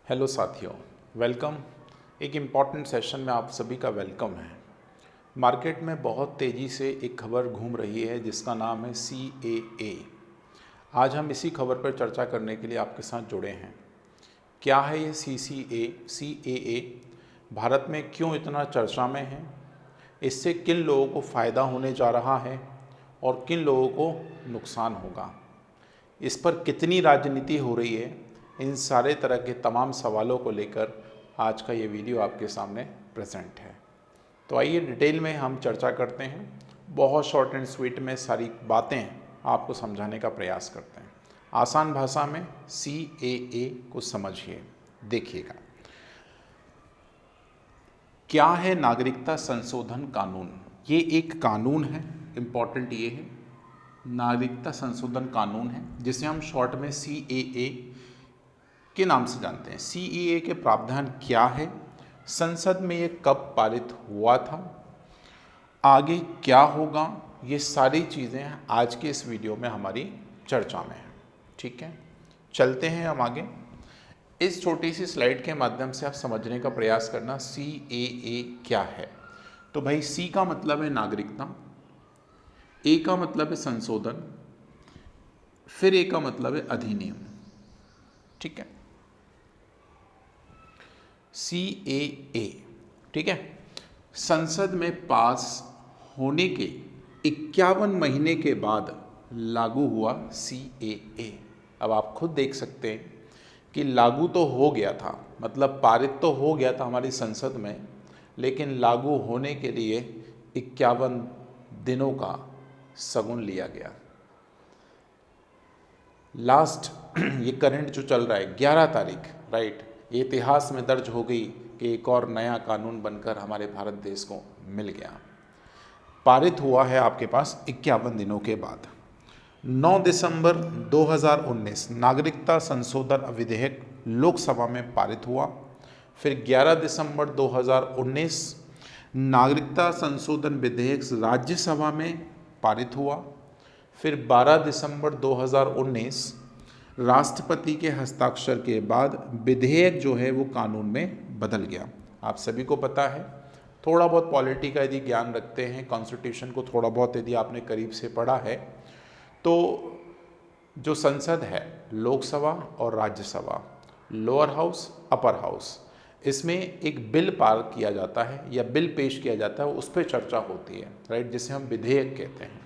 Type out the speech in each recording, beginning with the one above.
Hello साथियों, welcome. एक important session में आप सभी का वेलकम है। मार्केट में बहुत तेज़ी से एक खबर घूम रही है जिसका नाम है CAA। आज हम इसी खबर पर चर्चा करने के लिए आपके साथ जुड़े हैं। क्या है ये CAA? भारत में क्यों इतना चर्चा में है? इससे किन लोगों को फ़ायदा होने जा रहा है और किन लोगों को नुकसान होगा? इस पर कितनी राजनीति हो रही है? इन सारे तरह के तमाम सवालों को लेकर आज का ये वीडियो आपके सामने प्रेजेंट है। तो आइए डिटेल में हम चर्चा करते हैं। बहुत शॉर्ट एंड स्वीट में सारी बातें आपको समझाने का प्रयास करते हैं। आसान भाषा में CAA को समझिए। देखिएगा, क्या है नागरिकता संशोधन कानून? ये एक कानून है, इम्पॉर्टेंट ये है, नागरिकता संशोधन कानून है जिसे हम शॉर्ट में CAA के नाम से जानते हैं। CAA के प्रावधान क्या है, संसद में ये कब पारित हुआ था, आगे क्या होगा, ये सारी चीज़ें आज के इस वीडियो में हमारी चर्चा में है। ठीक है, चलते हैं हम आगे। इस छोटी सी स्लाइड के माध्यम से आप समझने का प्रयास करना CAA क्या है। तो भाई C का मतलब है नागरिकता, A का मतलब है संशोधन, फिर A का मतलब है अधिनियम। ठीक है, CAA, ठीक है। संसद में पास होने के 51 महीने के बाद लागू हुआ CAA। अब आप खुद देख सकते हैं कि लागू तो हो गया था, मतलब पारित तो हो गया था हमारी संसद में, लेकिन लागू होने के लिए 51 दिनों का शगुन लिया गया। लास्ट ये करंट जो चल रहा है 11 तारीख, राइट, ये इतिहास में दर्ज हो गई कि एक और नया कानून बनकर हमारे भारत देश को मिल गया। पारित हुआ है आपके पास 51 दिनों के बाद। 9 दिसंबर 2019 नागरिकता संशोधन विधेयक लोकसभा में पारित हुआ। फिर 11 दिसंबर 2019 नागरिकता संशोधन विधेयक राज्यसभा में पारित हुआ। फिर 12 दिसंबर 2019 राष्ट्रपति के हस्ताक्षर के बाद विधेयक जो है वो कानून में बदल गया। आप सभी को पता है, थोड़ा बहुत पॉलिटी का यदि ज्ञान रखते हैं, कॉन्स्टिट्यूशन को थोड़ा बहुत यदि आपने करीब से पढ़ा है, तो जो संसद है, लोकसभा और Rajya Sabha, lower house upper house, इसमें एक बिल पार किया जाता है या बिल पेश किया जाता है, उस पर चर्चा होती है, राइट, जिसे हम विधेयक कहते हैं।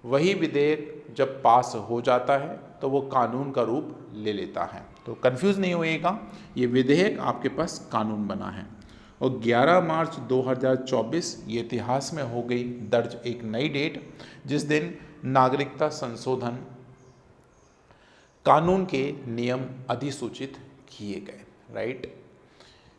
वही विधेयक जब पास हो जाता है तो वो कानून का रूप ले लेता है। तो कंफ्यूज नहीं होइएगा, ये विधेयक आपके पास कानून बना है। और 11 मार्च 2024 ये इतिहास में हो गई दर्ज एक नई डेट, जिस दिन नागरिकता संशोधन कानून के नियम अधिसूचित किए गए, right.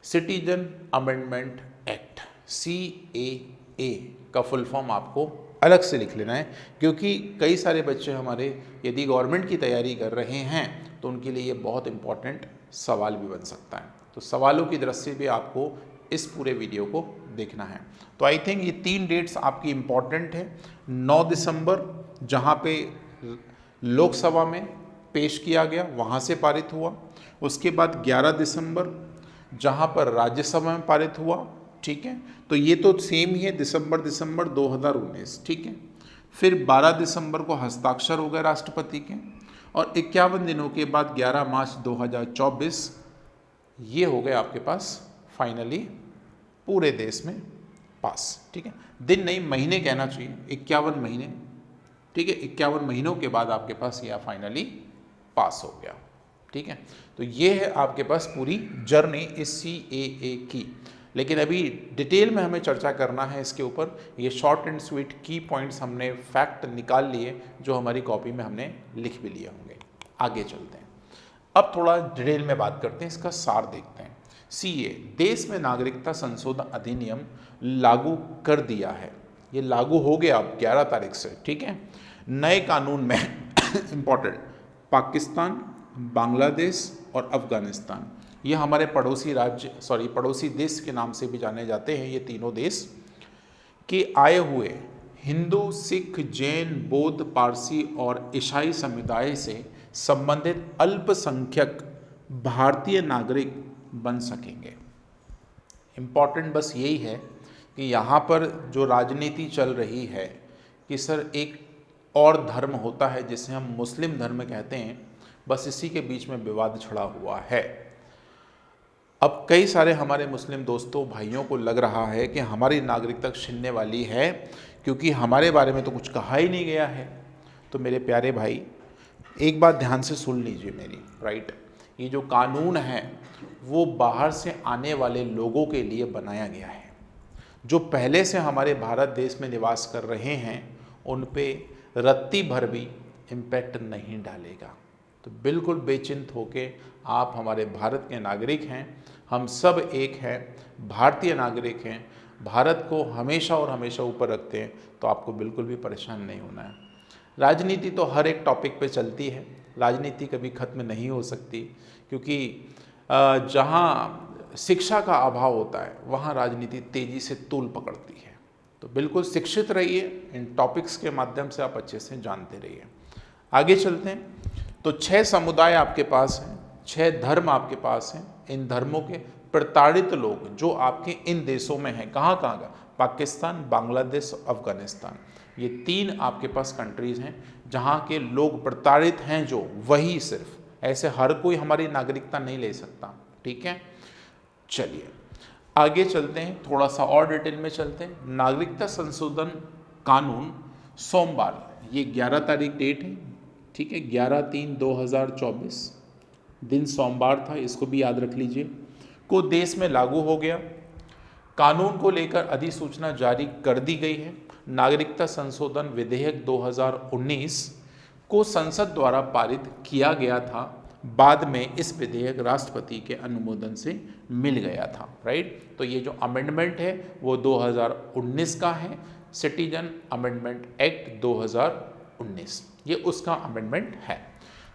Citizen amendment act, CAA का फुल फॉर्म आपको अलग से लिख लेना है, क्योंकि कई सारे बच्चे हमारे यदि गवर्नमेंट की तैयारी कर रहे हैं तो उनके लिए ये बहुत इंपॉर्टेंट सवाल भी बन सकता है। तो सवालों की दृष्टि से भी आपको इस पूरे वीडियो को देखना है। तो आई थिंक ये 3 डेट्स आपकी इम्पॉर्टेंट है। 9 दिसंबर जहाँ पे लोकसभा में पेश किया गया, वहाँ से पारित हुआ। उसके बाद 11 दिसंबर जहाँ पर राज्यसभा में पारित हुआ, ठीक है, तो ये तो सेम ही है, दिसंबर 2019, ठीक है। फिर 12 दिसंबर को हस्ताक्षर हो गए राष्ट्रपति के, और 51 दिनों के बाद 11 मार्च 2024 ये हो गए आपके पास फाइनली पूरे देश में पास, ठीक है। दिन नहीं, महीने कहना चाहिए, 51 महीने, ठीक है, 51 महीनों के बाद आपके पास यह फाइनली पास हो गया, ठीक है। तो ये है आपके पास पूरी जर्नी इस CAA की। लेकिन अभी डिटेल में हमें चर्चा करना है इसके ऊपर। ये शॉर्ट एंड स्वीट की पॉइंट्स हमने फैक्ट निकाल लिए जो हमारी कॉपी में हमने लिख भी लिए होंगे। आगे चलते हैं, अब थोड़ा डिटेल में बात करते हैं, इसका सार देखते हैं। CA देश में नागरिकता संशोधन अधिनियम लागू कर दिया है, ये लागू हो गया अब 11 तारीख से, ठीक है। नए कानून में इम्पॉर्टेंट पाकिस्तान, बांग्लादेश और अफगानिस्तान, ये हमारे पड़ोसी देश के नाम से भी जाने जाते हैं, ये तीनों देश के आए हुए हिंदू, सिख, जैन, बौद्ध, पारसी और ईसाई समुदाय से संबंधित अल्पसंख्यक भारतीय नागरिक बन सकेंगे। इम्पॉर्टेंट बस यही है कि यहाँ पर जो राजनीति चल रही है कि सर एक और धर्म होता है जिसे हम मुस्लिम धर्म कहते हैं, बस इसी के बीच में विवाद छिड़ा हुआ है। अब कई सारे हमारे मुस्लिम दोस्तों भाइयों को लग रहा है कि हमारी नागरिकता छीनने वाली है क्योंकि हमारे बारे में तो कुछ कहा ही नहीं गया है। तो मेरे प्यारे भाई, एक बात ध्यान से सुन लीजिए मेरी, राइट। ये जो कानून है वो बाहर से आने वाले लोगों के लिए बनाया गया है। जो पहले से हमारे भारत देश में निवास कर रहे हैं उन पे रत्ती भर भी इम्पैक्ट नहीं डालेगा। तो बिल्कुल बेचिंत होके आप हमारे भारत के नागरिक हैं, हम सब एक हैं, भारतीय नागरिक हैं, भारत को हमेशा और हमेशा ऊपर रखते हैं, तो आपको बिल्कुल भी परेशान नहीं होना है। राजनीति तो हर एक टॉपिक पे चलती है, राजनीति कभी खत्म नहीं हो सकती, क्योंकि जहाँ शिक्षा का अभाव होता है वहाँ राजनीति तेज़ी से तूल पकड़ती है। तो बिल्कुल शिक्षित रहिए, इन टॉपिक्स के माध्यम से आप अच्छे से जानते रहिए। आगे चलते हैं। तो 6 समुदाय आपके पास हैं, 6 धर्म आपके पास हैं। इन धर्मों के प्रताड़ित लोग जो आपके इन देशों में हैं, कहाँ कहाँ का, पाकिस्तान, बांग्लादेश, अफगानिस्तान, ये 3 आपके पास कंट्रीज़ हैं जहाँ के लोग प्रताड़ित हैं। जो वही सिर्फ, ऐसे हर कोई हमारी नागरिकता नहीं ले सकता, ठीक है। चलिए आगे चलते हैं, थोड़ा सा और डिटेल में चलते हैं। नागरिकता संशोधन कानून सोमवार, ये 11 तारीख डेट है, ठीक है, 11/3/2024 दिन सोमवार था, इसको भी याद रख लीजिए, को देश में लागू हो गया। कानून को लेकर अधिसूचना जारी कर दी गई है। नागरिकता संशोधन विधेयक 2019 को संसद द्वारा पारित किया गया था। बाद में इस विधेयक राष्ट्रपति के अनुमोदन से मिल गया था, राइट। तो ये जो अमेंडमेंट है वो 2019 का है, सिटीजन अमेंडमेंट एक्ट 2019, ये उसका अमेंडमेंट है।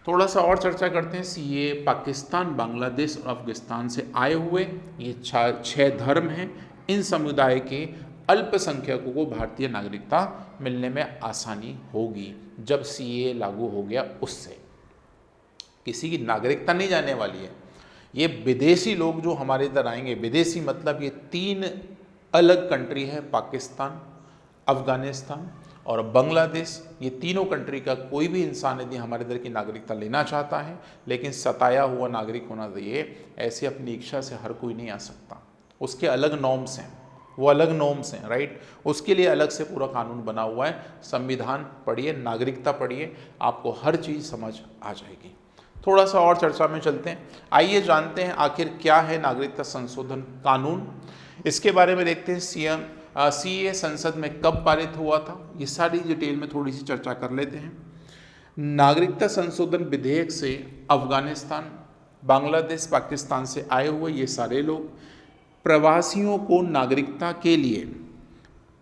थोड़ा सा और चर्चा करते हैं। सीए पाकिस्तान, बांग्लादेश और अफगानिस्तान से आए हुए ये 6 धर्म हैं। इन समुदाय के अल्पसंख्यकों को भारतीय नागरिकता मिलने में आसानी होगी जब सीए लागू हो गया। उससे किसी की नागरिकता नहीं जाने वाली है। ये विदेशी लोग जो हमारे इधर आएंगे, विदेशी मतलब ये 3 अलग कंट्री है, पाकिस्तान, अफगानिस्तान और बांग्लादेश। ये तीनों कंट्री का कोई भी इंसान यदि हमारे इधर की नागरिकता लेना चाहता है, लेकिन सताया हुआ नागरिक होना चाहिए, ऐसे अपनी इच्छा से हर कोई नहीं आ सकता। उसके अलग नॉर्म्स हैं, वो अलग नॉर्म्स हैं, राइट। उसके लिए अलग से पूरा कानून बना हुआ है। संविधान पढ़िए, नागरिकता पढ़िए, आपको हर चीज़ समझ आ जाएगी। थोड़ा सा और चर्चा में चलते हैं। आइए जानते हैं आखिर क्या है नागरिकता संशोधन कानून। इसके बारे में देखते हैं। सीए संसद में कब पारित हुआ था, ये सारी डिटेल में थोड़ी सी चर्चा कर लेते हैं। नागरिकता संशोधन विधेयक से अफगानिस्तान, बांग्लादेश, पाकिस्तान से आए हुए ये सारे लोग प्रवासियों को नागरिकता के लिए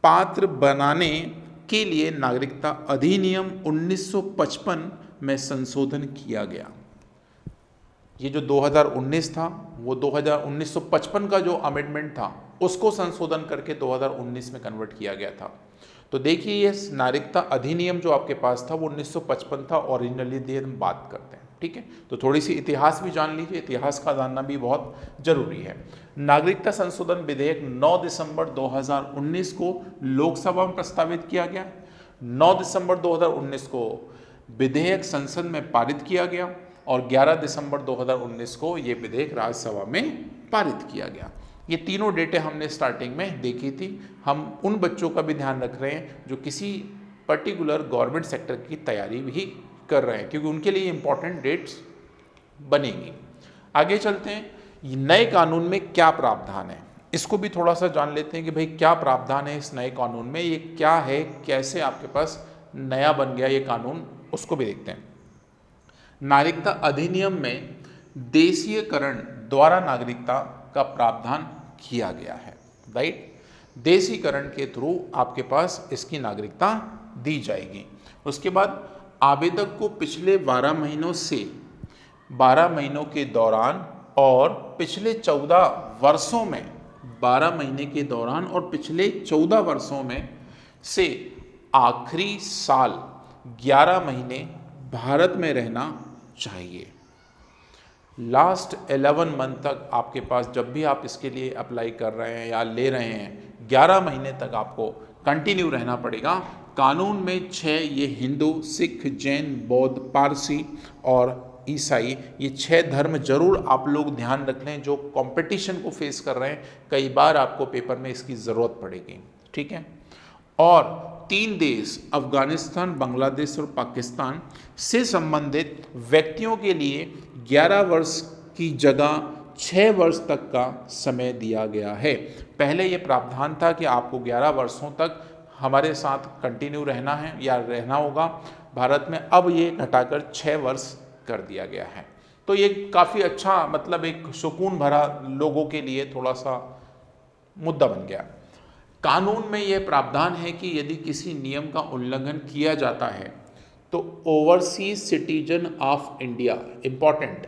पात्र बनाने के लिए नागरिकता अधिनियम 1955 में संशोधन किया गया। ये जो 2019 था वो 1955 का जो अमेंडमेंट था उसको संशोधन करके 2019 में कन्वर्ट किया गया था। तो देखिए ये नागरिकता अधिनियम जो आपके पास था वो 1955 था ओरिजिनली, दी हम बात करते हैं, ठीक है। तो थोड़ी सी इतिहास भी जान लीजिए, इतिहास का जानना भी बहुत जरूरी है। नागरिकता संशोधन विधेयक 9 दिसंबर 2019 को लोकसभा में प्रस्तावित किया गया। 9 दिसंबर 2019 को विधेयक संसद में पारित किया गया और 11 दिसंबर 2019 को ये विधेयक राज्यसभा में पारित किया गया। ये तीनों डेटें हमने स्टार्टिंग में देखी थी। हम उन बच्चों का भी ध्यान रख रहे हैं जो किसी पर्टिकुलर गवर्नमेंट सेक्टर की तैयारी भी कर रहे हैं, क्योंकि उनके लिए इंपॉर्टेंट डेट्स बनेंगी। आगे चलते हैं। नए कानून में क्या प्रावधान है, इसको भी थोड़ा सा जान लेते हैं कि भाई क्या प्रावधान है इस नए कानून में, ये क्या है, कैसे आपके पास नया बन गया ये कानून, उसको भी देखते हैं। नागरिकता अधिनियम में देशीयकरण द्वारा नागरिकता का प्रावधान किया गया है, राइट। देशीकरण के थ्रू आपके पास इसकी नागरिकता दी जाएगी। उसके बाद आवेदक को पिछले 12 महीनों से 12 महीनों के दौरान और पिछले 14 वर्षों में 12 महीने के दौरान और पिछले 14 वर्षों में से आखिरी साल 11 महीने भारत में रहना चाहिए। लास्ट 11 मंथ तक आपके पास, जब भी आप इसके लिए अप्लाई कर रहे हैं या ले रहे हैं, 11 महीने तक आपको कंटिन्यू रहना पड़ेगा। कानून में 6 ये हिंदू, सिख, जैन, बौद्ध, पारसी और ईसाई, ये 6 धर्म जरूर आप लोग ध्यान रख लें जो कंपटीशन को फेस कर रहे हैं। कई बार आपको पेपर में इसकी ज़रूरत पड़ेगी, ठीक है। और 3 देश अफगानिस्तान, बांग्लादेश और पाकिस्तान से संबंधित व्यक्तियों के लिए 11 वर्ष की जगह 6 वर्ष तक का समय दिया गया है। पहले ये प्रावधान था कि आपको 11 वर्षों तक हमारे साथ कंटिन्यू रहना है या रहना होगा भारत में, अब ये घटाकर 6 वर्ष कर दिया गया है। तो ये काफ़ी अच्छा, मतलब एक सुकून भरा लोगों के लिए थोड़ा सा मुद्दा बन गया। कानून में यह प्रावधान है कि यदि किसी नियम का उल्लंघन किया जाता है तो overseas citizen of India, important,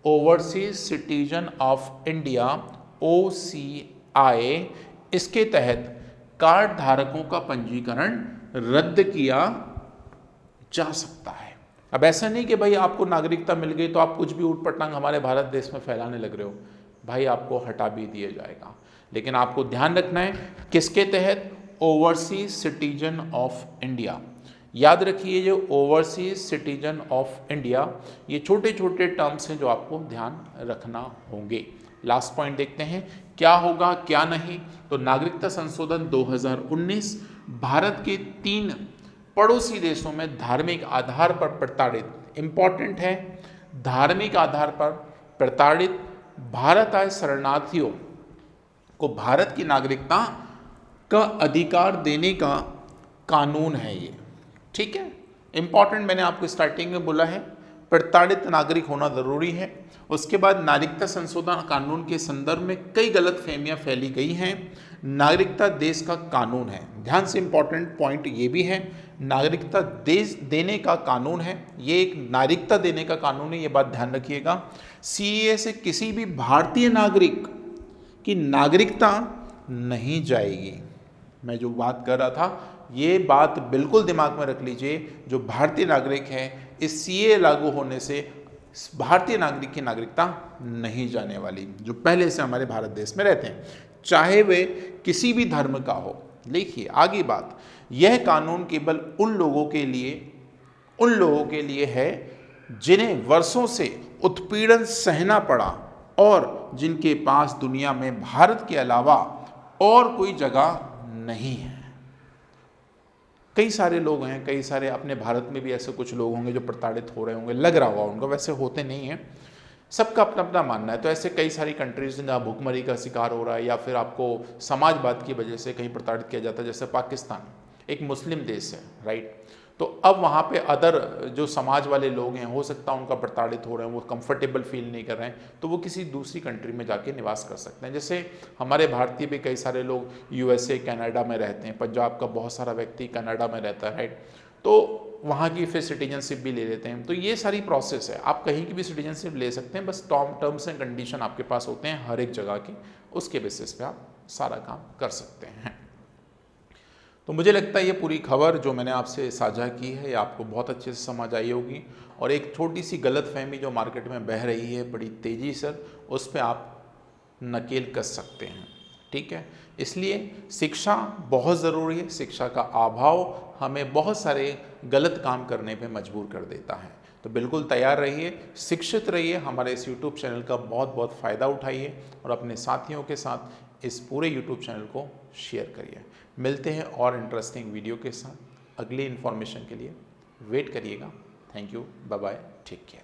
overseas citizen of India OCI, इसके तहत कार्ड धारकों का पंजीकरण रद्द किया जा सकता है। अब ऐसा नहीं कि भाई आपको नागरिकता मिल गई तो आप कुछ भी ऊट पटांग हमारे भारत देश में फैलाने लग रहे हो, भाई आपको हटा भी दिया जाएगा। लेकिन आपको ध्यान रखना है किसके तहत, ओवरसीज सिटीजन ऑफ इंडिया। याद रखिए जो ओवरसीज सिटीजन ऑफ इंडिया, ये छोटे छोटे टर्म्स हैं जो आपको ध्यान रखना होंगे। लास्ट पॉइंट देखते हैं क्या होगा क्या नहीं। तो नागरिकता संशोधन 2019 भारत के 3 पड़ोसी देशों में धार्मिक आधार पर प्रताड़ित, इंपॉर्टेंट है, धार्मिक आधार पर प्रताड़ित भारत आए शरणार्थियों को भारत की नागरिकता का अधिकार देने का कानून है ये, ठीक है। इंपॉर्टेंट, मैंने आपको स्टार्टिंग में बोला है प्रताड़ित नागरिक होना जरूरी है। उसके बाद नागरिकता संशोधन कानून के संदर्भ में कई गलतफहमियां फैली गई हैं। नागरिकता देश का कानून है, ध्यान से इंपॉर्टेंट पॉइंट ये भी है, नागरिकता देश देने का कानून है, ये एक नागरिकता देने का कानून है, ये बात ध्यान रखिएगा। CAA से किसी भी भारतीय नागरिक की नागरिकता नहीं जाएगी। मैं जो बात कर रहा था ये बात बिल्कुल दिमाग में रख लीजिए, जो भारतीय नागरिक है इस CAA लागू होने से भारतीय नागरिक की नागरिकता नहीं जाने वाली, जो पहले से हमारे भारत देश में रहते हैं, चाहे वे किसी भी धर्म का हो। देखिए आगे बात, यह कानून केवल उन लोगों के लिए है जिन्हें वर्षों से उत्पीड़न सहना पड़ा और जिनके पास दुनिया में भारत के अलावा और कोई जगह नहीं है। कई सारे लोग हैं, कई सारे अपने भारत में भी ऐसे कुछ लोग होंगे जो प्रताड़ित हो रहे होंगे, लग रहा होगा उनको, वैसे होते नहीं हैं, सबका अपना अपना मानना है। तो ऐसे कई सारी कंट्रीज हैं जहाँ भुखमरी का शिकार हो रहा है या फिर आपको समाजवाद की वजह से कहीं प्रताड़ित किया जाता है। जैसे पाकिस्तान एक मुस्लिम देश है, राइट, तो अब वहाँ पे अदर जो समाज वाले लोग हैं, हो सकता है उनका प्रताड़ित हो रहे हैं, वो कंफर्टेबल फील नहीं कर रहे हैं, तो वो किसी दूसरी कंट्री में जाके निवास कर सकते हैं। जैसे हमारे भारतीय भी कई सारे लोग USA, कनाडा में रहते हैं, पंजाब का बहुत सारा व्यक्ति कनाडा में रहता है, राइट, तो वहाँ की फिर सिटीजनशिप भी ले लेते हैं। तो ये सारी प्रोसेस है, आप कहीं की भी सिटीजनशिप ले सकते हैं, बस टर्म्स एंड कंडीशन आपके पास होते हैं हर एक जगह के, उसके बेसिस पे आप सारा काम कर सकते हैं। तो मुझे लगता है ये पूरी खबर जो मैंने आपसे साझा की है ये आपको बहुत अच्छे से समझ आई होगी, और एक छोटी सी गलतफहमी जो मार्केट में बह रही है बड़ी तेज़ी से, उस पर आप नकेल कस सकते हैं, ठीक है। इसलिए शिक्षा बहुत ज़रूरी है, शिक्षा का अभाव हमें बहुत सारे गलत काम करने पे मजबूर कर देता है। तो बिल्कुल तैयार रहिए, शिक्षित रहिए, हमारे इस YouTube चैनल का बहुत बहुत फ़ायदा उठाइए और अपने साथियों के साथ इस पूरे YouTube चैनल को शेयर करिए। मिलते हैं और इंटरेस्टिंग वीडियो के साथ, अगली इन्फॉर्मेशन के लिए वेट करिएगा। Thank you, bye bye, take care.